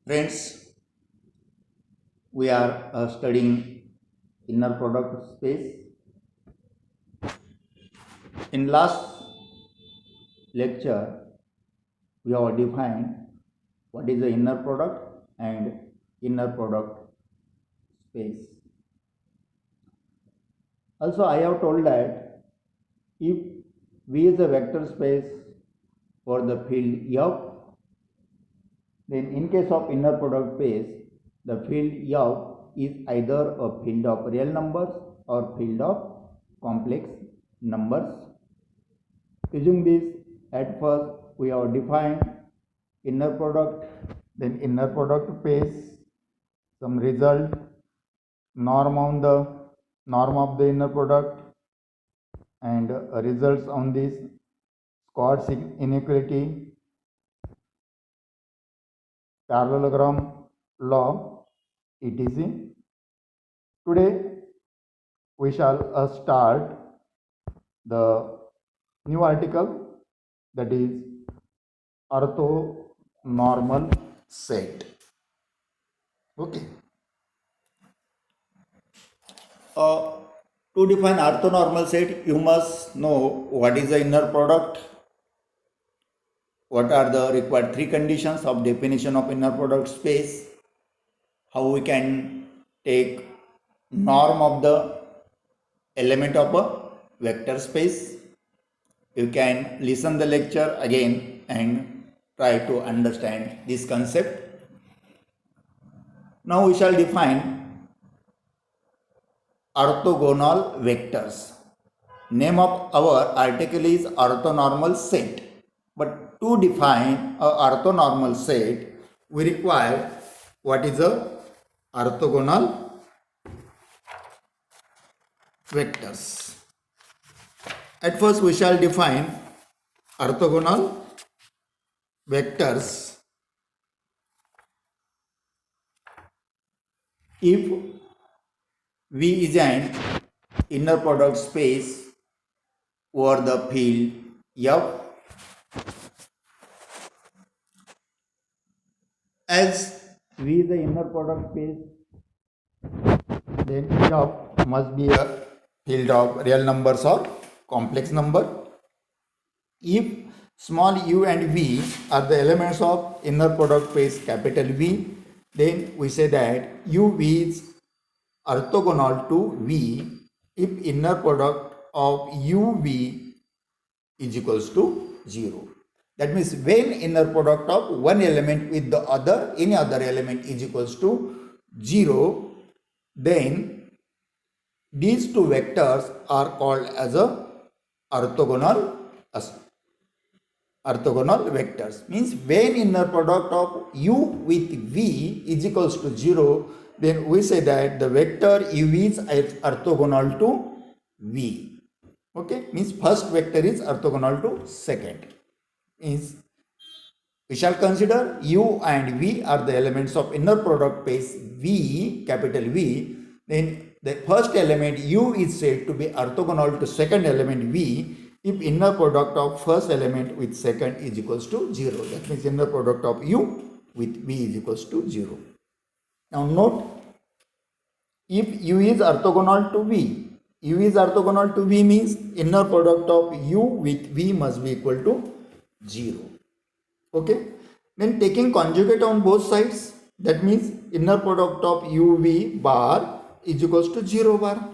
Friends, we are studying inner product space. In last lecture, we have defined what is the inner product and inner product space. Also, I have told that if V is a vector space for the field F, then in case of inner product space, the field F is either a field of real numbers or field of complex numbers. Using this, at first we have defined inner product, then inner product space, some result, norm of the inner product, and results on this, Squart's inequality, parallelogram law, etc. Today we shall start the new article, that is orthonormal set. Okay. To define orthonormal set, you must know what is the inner product, what are the required three conditions of definition of inner product space, how we can take norm of the element of a vector space. You can listen the lecture again and try to understand this concept. Now we shall define orthogonal vectors. Name of our article is orthonormal set. But to define a orthonormal set, we require what is a orthogonal vectors. At first we shall define orthogonal vectors. If V is an inner product space over the field F, as V is the inner product space, then F must be a field of real numbers or complex number. If small u and v are the elements of inner product space capital V, then we say that uv is orthogonal to V if inner product of uv is equals to 0. That means when inner product of one element with the other, any other element is equals to 0, then these two vectors are called as a orthogonal vectors. Means when inner product of u with v is equals to 0, then we say that the vector u is orthogonal to v. Okay, means first vector is orthogonal to second. Means we shall consider u and v are the elements of inner product space V, capital V. Then the first element u is said to be orthogonal to second element v if inner product of first element with second is equals to 0. That means inner product of u with v is equals to 0. Now note, if u is orthogonal to v, u is orthogonal to v means inner product of u with v must be equal to 0. Okay. Then taking conjugate on both sides, that means inner product of uv bar is equals to 0 bar.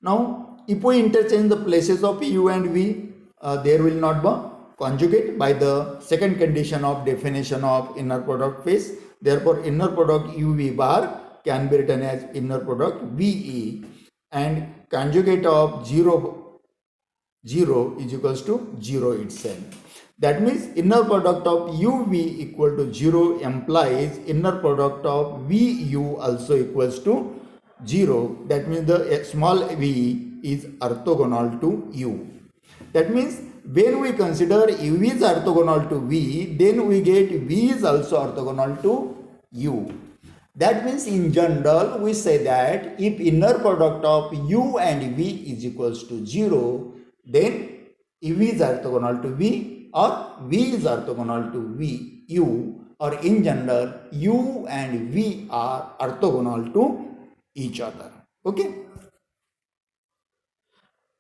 Now if we interchange the places of u and v, there will not be conjugate by the second condition of definition of inner product space. Therefore inner product uv bar can be written as inner product ve, and conjugate of 0 is equals to 0 itself. That means inner product of uv equal to 0 implies inner product of vu also equals to 0. That means the small v is orthogonal to u. That means when we consider u is orthogonal to v, then we get v is also orthogonal to u. That means in general we say that if inner product of u and v is equals to 0, then u is orthogonal to v or v is orthogonal to v u, or in general, u and v are orthogonal to each other. Okay.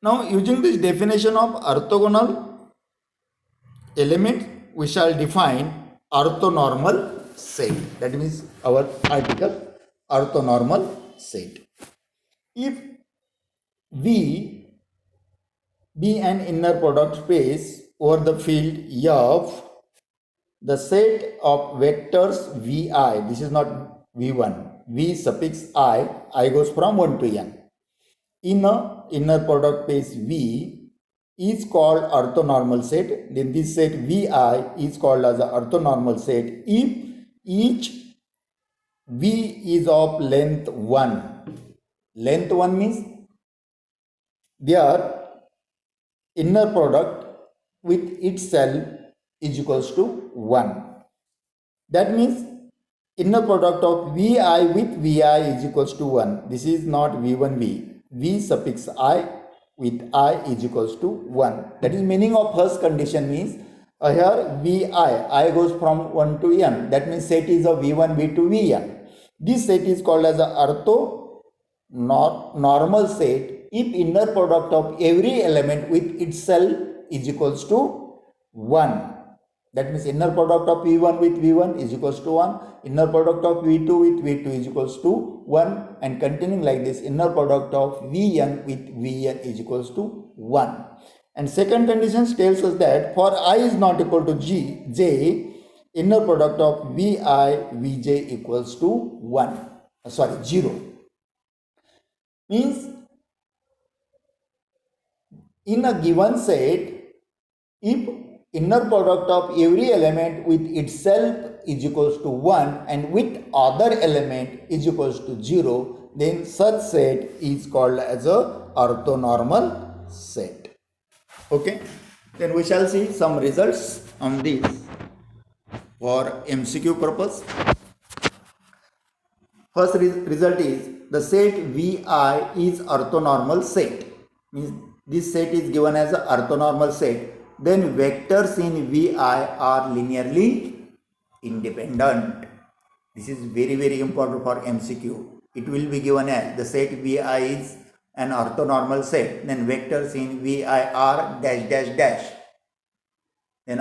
Now, using this definition of orthogonal element, we shall define orthonormal set. That means our article orthonormal set. If V be an inner product space over the field F, the set of vectors Vi, this is not V1, V suffix I goes from 1 to n, in a inner product space V is called orthonormal set. Then this set Vi is called as an orthonormal set if each V is of length 1. Length 1 means their inner product with itself is equals to 1. That means inner product of Vi with Vi is equals to 1. This is not V1V. V suffix I with I is equals to 1. That is meaning of first condition means here Vi, I goes from 1 to n. That means set is of V1, V2, Vn. This set is called as a normal set if inner product of every element with itself is equals to 1. That means inner product of V1 with V1 is equals to 1, inner product of V2 with V2 is equals to 1, and continuing like this, inner product of Vn with Vn is equals to 1. And second condition tells us that for I is not equal to j, inner product of Vi, Vj equals to 0. Means in a given set, if inner product of every element with itself is equals to 1 and with other element is equals to 0, then such set is called as a orthonormal set. Okay, then we shall see some results on this for MCQ purpose. First result is the set Vi is orthonormal set. Means this set is given as an orthonormal set. Then vectors in Vi are linearly independent. This is very, very important for MCQ. It will be given as the set Vi is an orthonormal set. Then vectors in Vi are dash dash dash. Then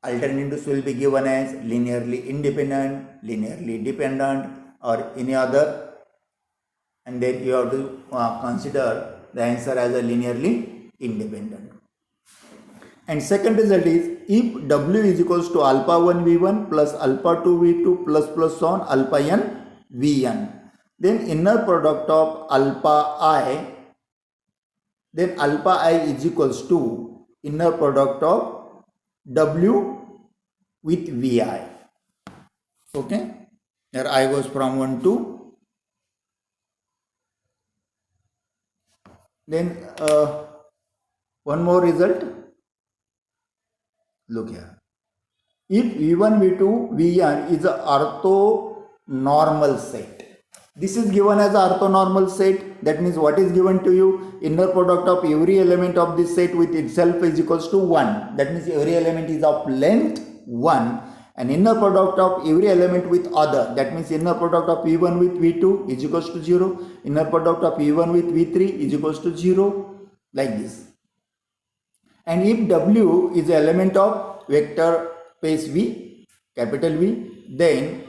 alternatives will be given as linearly independent, linearly dependent, or any other. And then you have to consider the answer as a linearly independent. And second result is if W is equals to alpha 1 V1 plus alpha 2 V2 plus on alpha n Vn, then inner product of alpha I, then alpha I is equals to inner product of W with Vi. Okay, here I goes from 1 to. Then one more result. Look here. If V1, V2, Vn is a orthonormal set. This is given as a orthonormal set. That means what is given to you? Inner product of every element of this set with itself is equals to 1. That means every element is of length 1. And inner product of every element with other. That means inner product of V1 with V2 is equals to 0. Inner product of V1 with V3 is equals to 0. Like this. And if W is an element of vector space V, capital V, then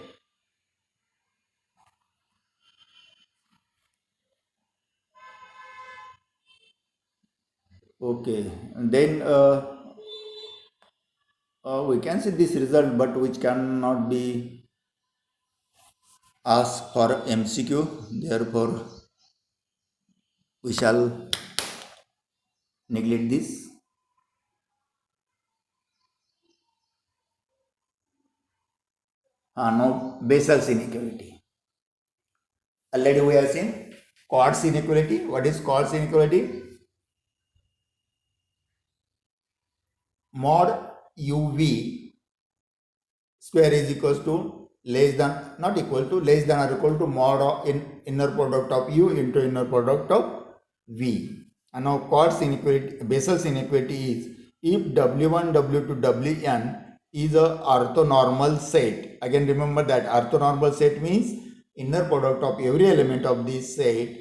okay, and then we can see this result, but which cannot be asked for MCQ. Therefore, we shall neglect this. Now, Bessel's inequality. Already we have seen Chord's inequality. What is Chord's inequality? Mod UV square is equals to less than, not equal to, less than or equal to mod of inner product of U into inner product of V. And now Chord's inequality, Bessel's inequality is if W1, W2, Wn is a orthonormal set. Again, remember that orthonormal set means inner product of every element of this set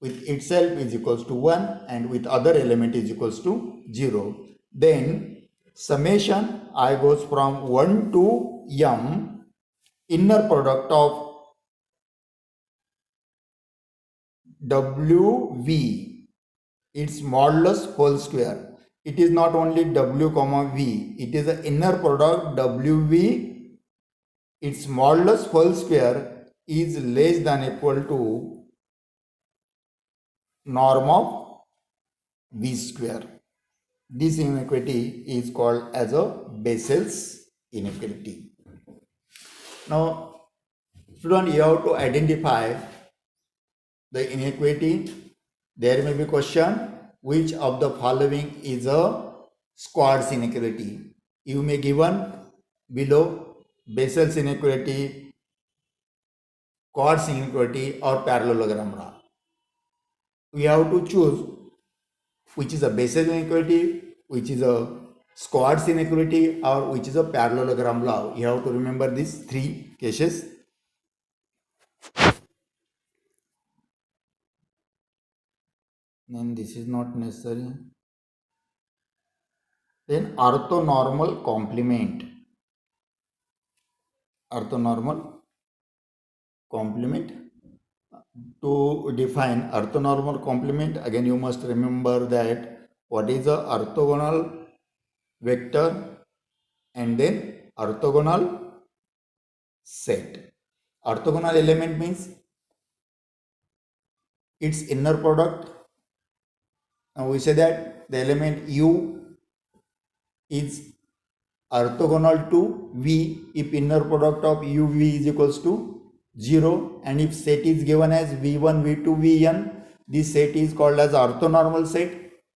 with itself is equals to 1 and with other element is equals to 0. Then summation I goes from 1 to m, inner product of wv, its modulus whole square. It is not only w comma v, it is the inner product wv, its modulus whole square is less than equal to norm of v square. This inequality is called as a Bessel's inequality. Now, student, you have to identify the inequality. There may be question, which of the following is a Squart's inequality? You may given below Bessel's inequality, Squart's inequality or parallelogram law. We have to choose which is a Bessel's inequality, which is a Squart's inequality, or which is a parallelogram law. You have to remember these three cases. Then this is not necessary. Then orthonormal complement. Orthonormal complement. To define orthonormal complement, again you must remember that what is a orthogonal vector and then orthogonal set. Orthogonal element means its inner product. Now we say that the element u is orthogonal to v if inner product of uv is equals to 0, and if set is given as v1, v2, vn, this set is called as orthonormal set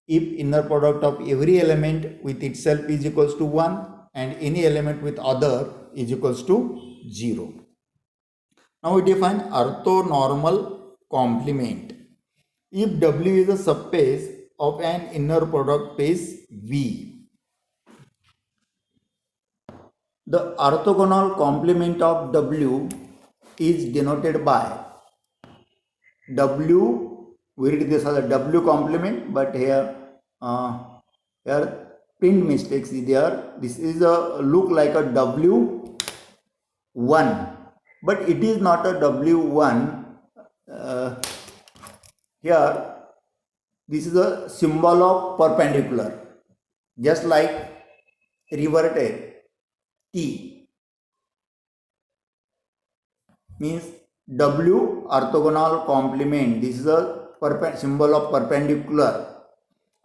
if inner product of every element with itself is equals to 1 and any element with other is equals to 0. Now we define orthonormal complement. If W is a subspace of an inner product space V, the orthogonal complement of W is denoted by W. We read this as a W complement, but here print mistakes is there. This is a look like a W1, but it is not a W1. Here this is a symbol of perpendicular, just like reverted T means W orthogonal complement. This is a symbol of perpendicular.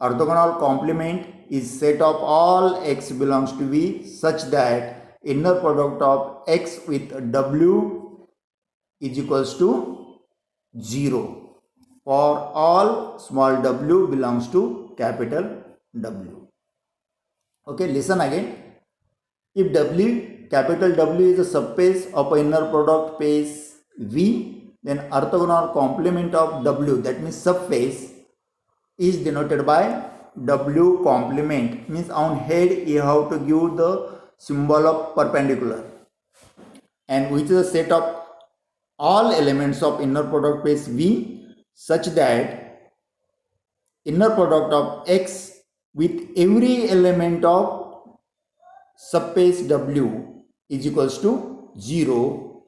Orthogonal complement is set of all x belongs to V such that inner product of x with W is equals to 0 for all small w belongs to capital W. Okay, listen again. If capital W is a subspace of an inner product space V, then orthogonal complement of W, that means subspace, is denoted by W complement. Means on head you have to give the symbol of perpendicular, and which is a set of all elements of inner product space V such that inner product of x with every element of subspace W is equals to 0.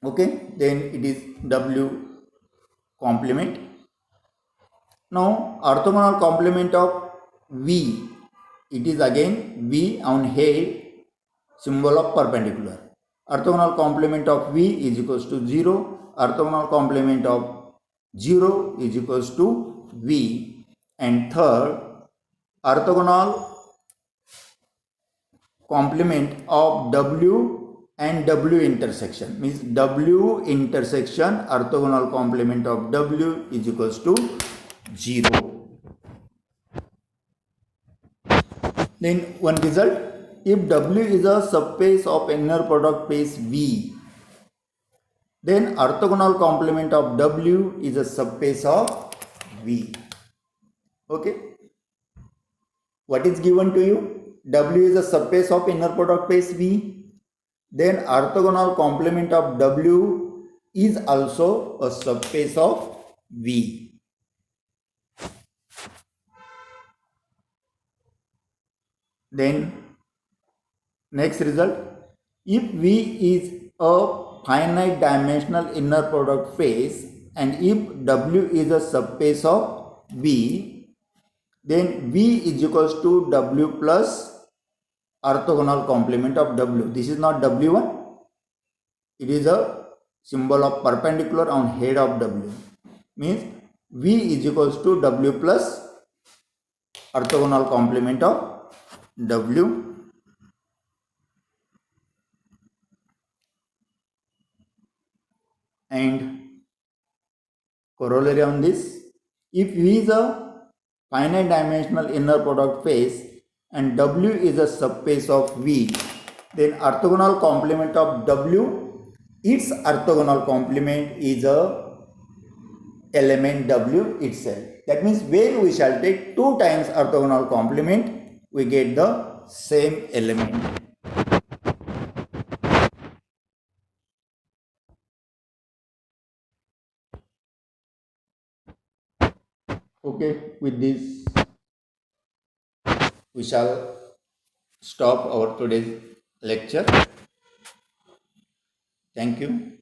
Okay, then it is W complement. Now orthogonal complement of V, it is again V on head, symbol of perpendicular. Orthogonal complement of V is equals to 0. Orthogonal complement of 0 is equals to V. And third, orthogonal complement of W and W intersection means W intersection orthogonal complement of W is equals to 0. Then one result, if W is a subspace of inner product space V, then orthogonal complement of W is a subspace of V. Okay. What is given to you? W is a subspace of inner product space V. Then orthogonal complement of W is also a subspace of V. Then next result, if V is a finite dimensional inner product space and if W is a subspace of V, then V is equals to W plus orthogonal complement of W. This is not W1, it is a symbol of perpendicular on head of W. Means V is equals to W plus orthogonal complement of W. And corollary on this, if V is a finite dimensional inner product space and W is a subspace of V, then orthogonal complement of W, its orthogonal complement is a element W itself. That means when we shall take 2 times orthogonal complement, we get the same element. Okay, with this we shall stop our today's lecture. Thank you.